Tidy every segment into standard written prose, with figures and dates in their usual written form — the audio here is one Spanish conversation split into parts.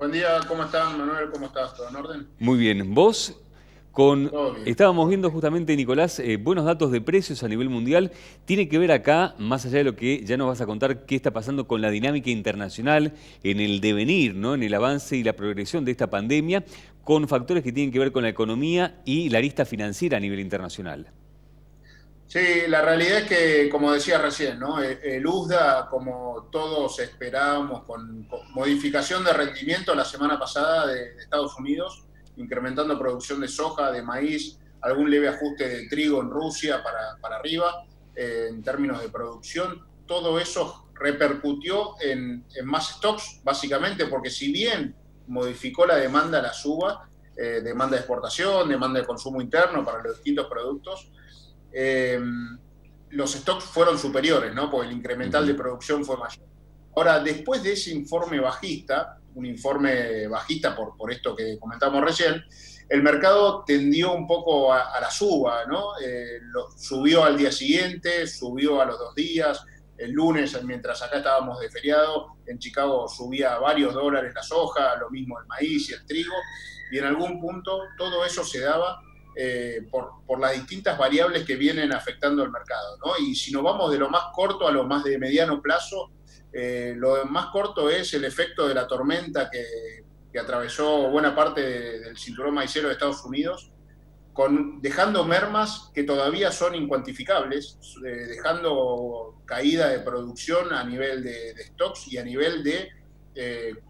Buen día, ¿cómo están, Manuel? ¿Cómo estás? ¿Todo en orden? Muy bien, Todo bien. estábamos viendo justamente, Nicolás, buenos datos de precios a nivel mundial. Tiene que ver acá, más allá de lo que ya nos vas a contar, qué está pasando con la dinámica internacional, en el devenir, ¿no? En el avance y la progresión de esta pandemia, con factores que tienen que ver con la economía y la arista financiera a nivel internacional. Sí, la realidad es que, como decía recién, ¿no? El USDA, como todos esperábamos, con modificación de rendimiento la semana pasada de Estados Unidos, incrementando producción de soja, de maíz, algún leve ajuste de trigo en Rusia para arriba, en términos de producción, todo eso repercutió en más stocks, básicamente, porque si bien modificó la demanda a las uvas, demanda de exportación, demanda de consumo interno para los distintos productos, eh, los stocks fueron superiores, ¿no? Porque el incremental de Ujú. producción fue mayor. Ahora, después de ese informe bajista, un informe bajista por esto que comentamos recién, el mercado tendió un poco a la suba, ¿no? Subió al día siguiente, subió a los 2 días, el lunes, mientras acá estábamos de feriado, en Chicago subía varios dólares la soja, lo mismo el maíz y el trigo, y en algún punto todo eso se daba por las distintas variables que vienen afectando el mercado, ¿no? Y si nos vamos de lo más corto a lo más de mediano plazo, lo más corto es el efecto de la tormenta que atravesó buena parte del cinturón maicero de Estados Unidos, dejando mermas que todavía son incuantificables, dejando caída de producción a nivel de stocks y a nivel de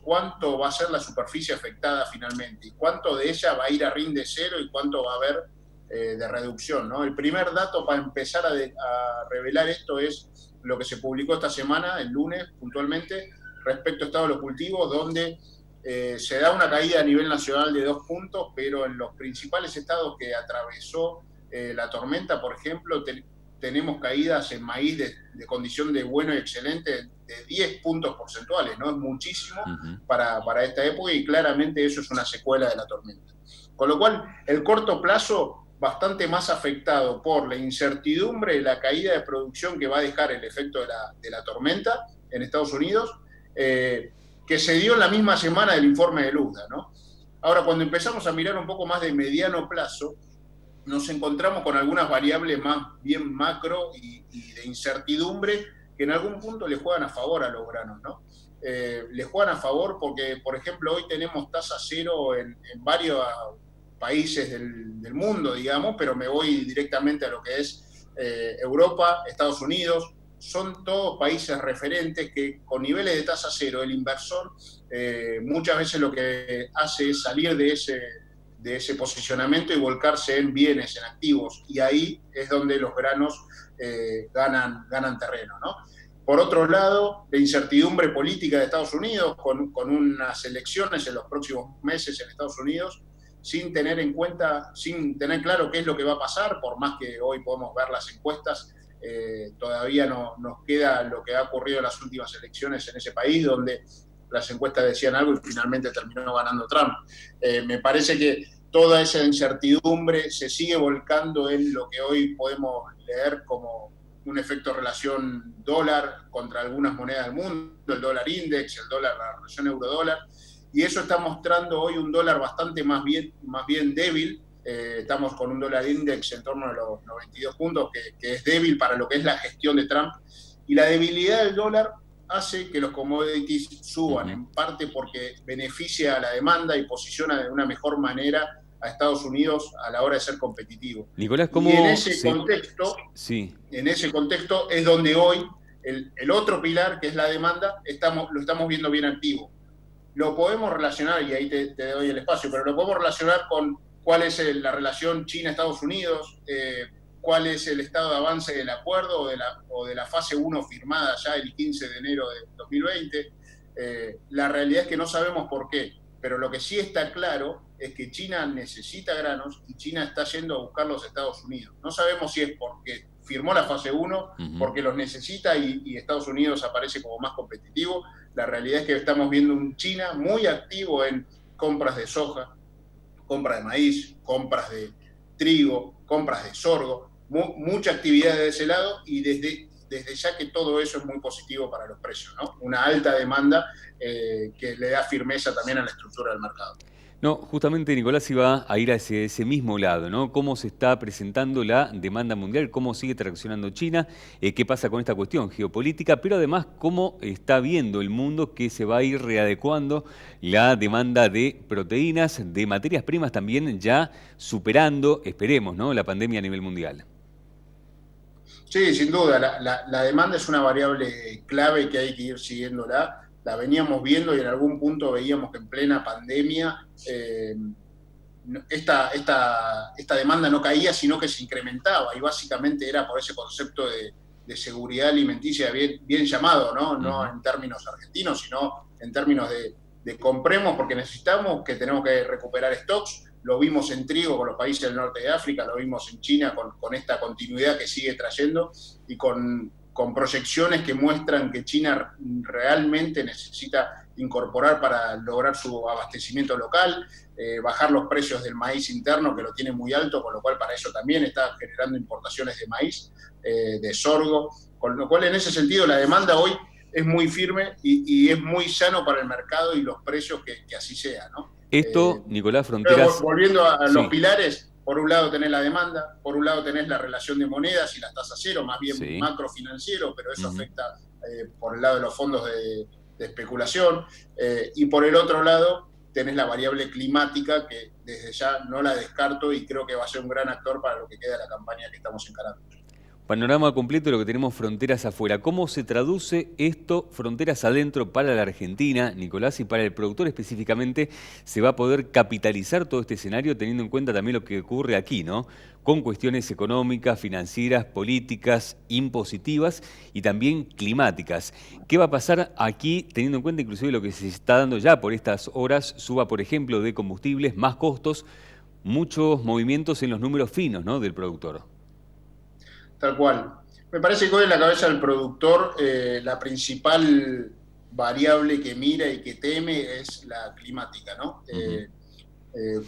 cuánto va a ser la superficie afectada finalmente y cuánto de ella va a ir a rinde cero y cuánto va a haber de reducción, ¿no? El primer dato para empezar a revelar esto es lo que se publicó esta semana, el lunes puntualmente, respecto a estado de los cultivos, donde se da una caída a nivel nacional de 2 puntos, pero en los principales estados que atravesó la tormenta, por ejemplo, tenemos caídas en maíz de condición de bueno y excelente de 10 puntos porcentuales, ¿no? Es muchísimo Ujú. para esta época y claramente eso es una secuela de la tormenta. Con lo cual, el corto plazo bastante más afectado por la incertidumbre y la caída de producción que va a dejar el efecto de la tormenta en Estados Unidos, que se dio en la misma semana del informe de USDA, ¿no? Ahora, cuando empezamos a mirar un poco más de mediano plazo, nos encontramos con algunas variables más bien macro y de incertidumbre que en algún punto le juegan a favor a los granos, ¿no? Le juegan a favor porque, por ejemplo, hoy tenemos tasa cero en varios países del mundo, digamos, pero me voy directamente a lo que es Europa, Estados Unidos, son todos países referentes que con niveles de tasa cero, el inversor muchas veces lo que hace es salir de ese posicionamiento y volcarse en bienes, en activos, y ahí es donde los granos ganan terreno, ¿no? Por otro lado, la incertidumbre política de Estados Unidos, con unas elecciones en los próximos meses en Estados Unidos, sin tener en cuenta, sin tener claro qué es lo que va a pasar, por más que hoy podemos ver las encuestas, todavía no nos queda lo que ha ocurrido en las últimas elecciones en ese país, donde las encuestas decían algo y finalmente terminó ganando Trump. Me parece que toda esa incertidumbre se sigue volcando en lo que hoy podemos leer como un efecto relación dólar contra algunas monedas del mundo, el dólar index, el dólar, la relación euro-dólar, y eso está mostrando hoy un dólar bastante más bien débil. Estamos con un dólar index en torno a los 92 puntos, que es débil para lo que es la gestión de Trump, y la debilidad del dólar hace que los commodities suban, Ujú. en parte porque beneficia a la demanda y posiciona de una mejor manera a Estados Unidos a la hora de ser competitivo. Nicolás, Y en ¿cómo ese se... contexto, Sí. en ese contexto es donde hoy el otro pilar, que es la demanda, lo estamos viendo bien activo. Lo podemos relacionar, y ahí te doy el espacio, pero lo podemos relacionar con cuál es la relación China-Estados Unidos, cuál es el estado de avance del acuerdo o de la fase uno firmada ya el 15 de enero de 2020. La realidad es que no sabemos por qué, pero lo que sí está claro es que China necesita granos y China está yendo a buscar los Estados Unidos. No sabemos si es porque firmó la fase uno, Ujú. porque los necesita y Estados Unidos aparece como más competitivo. La realidad es que estamos viendo un China muy activo en compras de soja, compras de maíz, compras de trigo, compras de sorgo, mucha actividad de ese lado, y desde ya que todo eso es muy positivo para los precios, ¿no? Una alta demanda que le da firmeza también a la estructura del mercado. No, justamente Nicolás iba a ir hacia ese mismo lado, ¿no? ¿Cómo se está presentando la demanda mundial? ¿Cómo sigue traccionando China? ¿Qué pasa con esta cuestión geopolítica? Pero además, ¿cómo está viendo el mundo que se va a ir readecuando la demanda de proteínas, de materias primas también ya superando, esperemos, ¿no? La pandemia a nivel mundial. Sí, sin duda, la demanda es una variable clave que hay que ir siguiéndola. La veníamos viendo y en algún punto veíamos que en plena pandemia esta demanda no caía, sino que se incrementaba, y básicamente era por ese concepto de seguridad alimenticia bien llamado, ¿no? No en términos argentinos, sino en términos de compremos porque necesitamos, que tenemos que recuperar stocks. Lo vimos en trigo con los países del norte de África, lo vimos en China con esta continuidad que sigue trayendo y con proyecciones que muestran que China realmente necesita incorporar para lograr su abastecimiento local, bajar los precios del maíz interno, que lo tiene muy alto, con lo cual para eso también está generando importaciones de maíz, de sorgo, con lo cual en ese sentido la demanda hoy es muy firme y es muy sano para el mercado y los precios que así sea, ¿no? Esto, Nicolás Fronteras... Volviendo a los Sí, pilares, por un lado tenés la demanda, por un lado tenés la relación de monedas y las tasas cero, más bien sí. macrofinanciero, pero eso afecta por el lado de los fondos de especulación, y por el otro lado tenés la variable climática, que desde ya no la descarto y creo que va a ser un gran actor para lo que queda de la campaña que estamos encarando. Panorama completo de lo que tenemos fronteras afuera. ¿Cómo se traduce esto, fronteras adentro, para la Argentina, Nicolás, y para el productor específicamente? ¿Se va a poder capitalizar todo este escenario teniendo en cuenta también lo que ocurre aquí, ¿no? Con cuestiones económicas, financieras, políticas, impositivas y también climáticas. ¿Qué va a pasar aquí teniendo en cuenta inclusive lo que se está dando ya por estas horas? Suba, por ejemplo, de combustibles, más costos, muchos movimientos en los números finos, ¿no?, del productor. Tal cual. Me parece que hoy en la cabeza del productor la principal variable que mira y que teme es la climática, ¿no?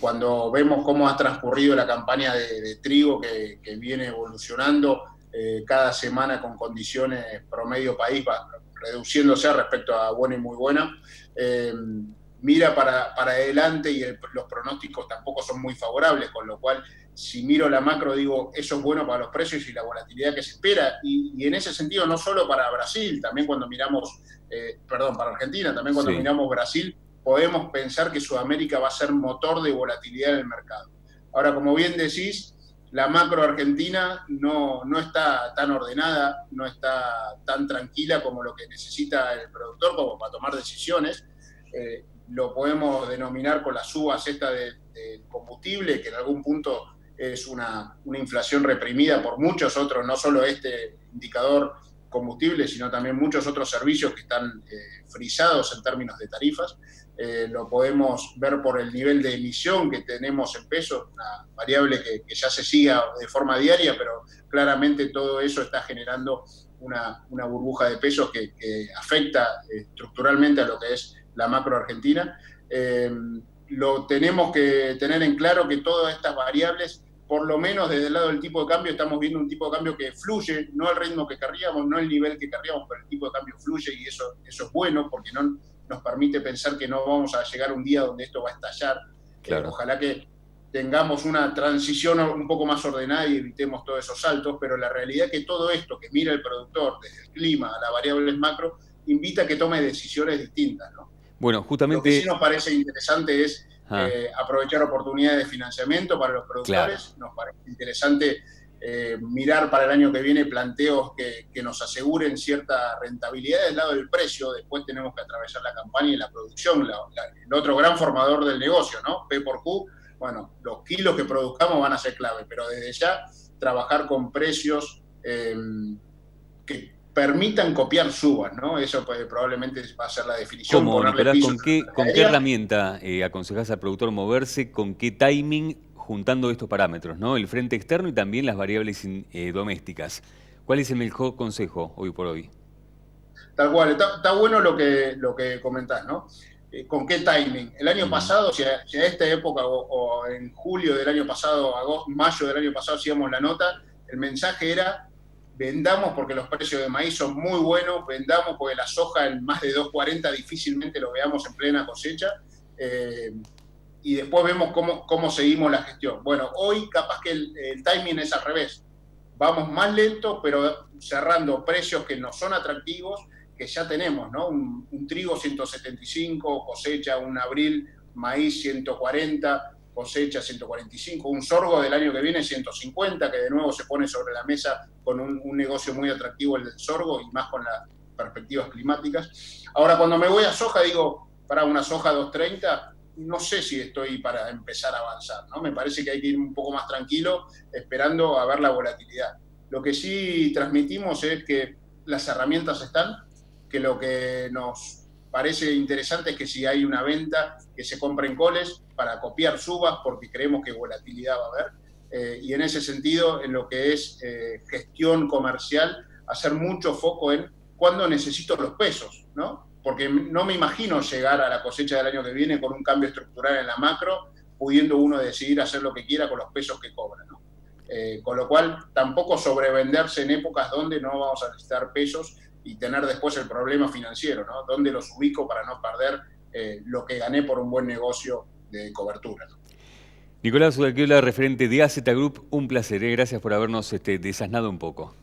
Cuando vemos cómo ha transcurrido la campaña de trigo que viene evolucionando cada semana con condiciones promedio país, va reduciéndose respecto a buena y muy buena, mira para adelante y los pronósticos tampoco son muy favorables, con lo cual si miro la macro digo, eso es bueno para los precios y la volatilidad que se espera, y en ese sentido no solo para Brasil, también cuando miramos, para Argentina, también cuando Sí. miramos Brasil, podemos pensar que Sudamérica va a ser motor de volatilidad en el mercado. Ahora, como bien decís, la macro argentina no está tan ordenada, no está tan tranquila como lo que necesita el productor como para tomar decisiones. Lo podemos denominar con las subas del combustible, que en algún punto es una inflación reprimida por muchos otros, no solo este indicador combustible, sino también muchos otros servicios que están frisados en términos de tarifas. Lo podemos ver por el nivel de emisión que tenemos en pesos, una variable que ya se siga de forma diaria, pero claramente todo eso está generando una burbuja de pesos que afecta estructuralmente a lo que es la macro argentina. Lo tenemos que tener en claro que todas estas variables, por lo menos desde el lado del tipo de cambio, estamos viendo un tipo de cambio que fluye, no al ritmo que querríamos, no al nivel que querríamos, pero el tipo de cambio fluye y eso es bueno porque no nos permite pensar que no vamos a llegar a un día donde esto va a estallar. Claro. Ojalá que tengamos una transición un poco más ordenada y evitemos todos esos saltos, pero la realidad es que todo esto que mira el productor, desde el clima a las variables macro, invita a que tome decisiones distintas, ¿no? Bueno, Lo que sí justamente... nos parece interesante es Ah, aprovechar oportunidades de financiamiento para los claro. productores. Nos parece interesante mirar para el año que viene planteos que nos aseguren cierta rentabilidad del lado del precio. Después tenemos que atravesar la campaña y la producción, el otro gran formador del negocio, ¿no? P por Q. Bueno, los kilos que produzcamos van a ser clave, pero desde ya trabajar con precios que permitan copiar subas, ¿no? Eso probablemente va a ser la definición, ¿Cómo, ponerle Nicolás? piso ¿Con a qué, la con qué mercadería. herramienta aconsejás al productor moverse? ¿Con qué timing juntando estos parámetros, ¿no? El frente externo y también las variables domésticas. ¿Cuál es el mejor consejo hoy por hoy? Tal cual, está bueno lo que comentás, ¿no? ¿Con qué timing? El año pasado, si a esta época o en julio del año pasado, mayo del año pasado, hacíamos la nota, el mensaje era vendamos porque los precios de maíz son muy buenos, vendamos porque la soja en más de 2.40 difícilmente lo veamos en plena cosecha, y después vemos cómo seguimos la gestión. Bueno, hoy capaz que el timing es al revés, vamos más lento, pero cerrando precios que no son atractivos, que ya tenemos, ¿no? Un trigo 175, cosecha un abril, maíz 140, cosecha 145, un sorgo del año que viene 150, que de nuevo se pone sobre la mesa con un negocio muy atractivo el del sorgo, y más con las perspectivas climáticas. Ahora, cuando me voy a soja, digo, para una soja 230, no sé si estoy para empezar a avanzar, ¿no? Me parece que hay que ir un poco más tranquilo, esperando a ver la volatilidad. Lo que sí transmitimos es que las herramientas están, que lo que nos parece interesante es que si hay una venta, que se compren coles para copiar subas, porque creemos que volatilidad va a haber. Y en ese sentido, en lo que es gestión comercial, hacer mucho foco en cuándo necesito los pesos, ¿no? Porque no me imagino llegar a la cosecha del año que viene con un cambio estructural en la macro, pudiendo uno decidir hacer lo que quiera con los pesos que cobra, ¿no? Con lo cual, tampoco sobrevenderse en épocas donde no vamos a necesitar pesos y tener después el problema financiero, ¿no? ¿Dónde los ubico para no perder lo que gané por un buen negocio de cobertura, ¿no? Nicolás Udalquiola, referente de AZ Group, un placer, ¿eh? Gracias por habernos desasnado un poco.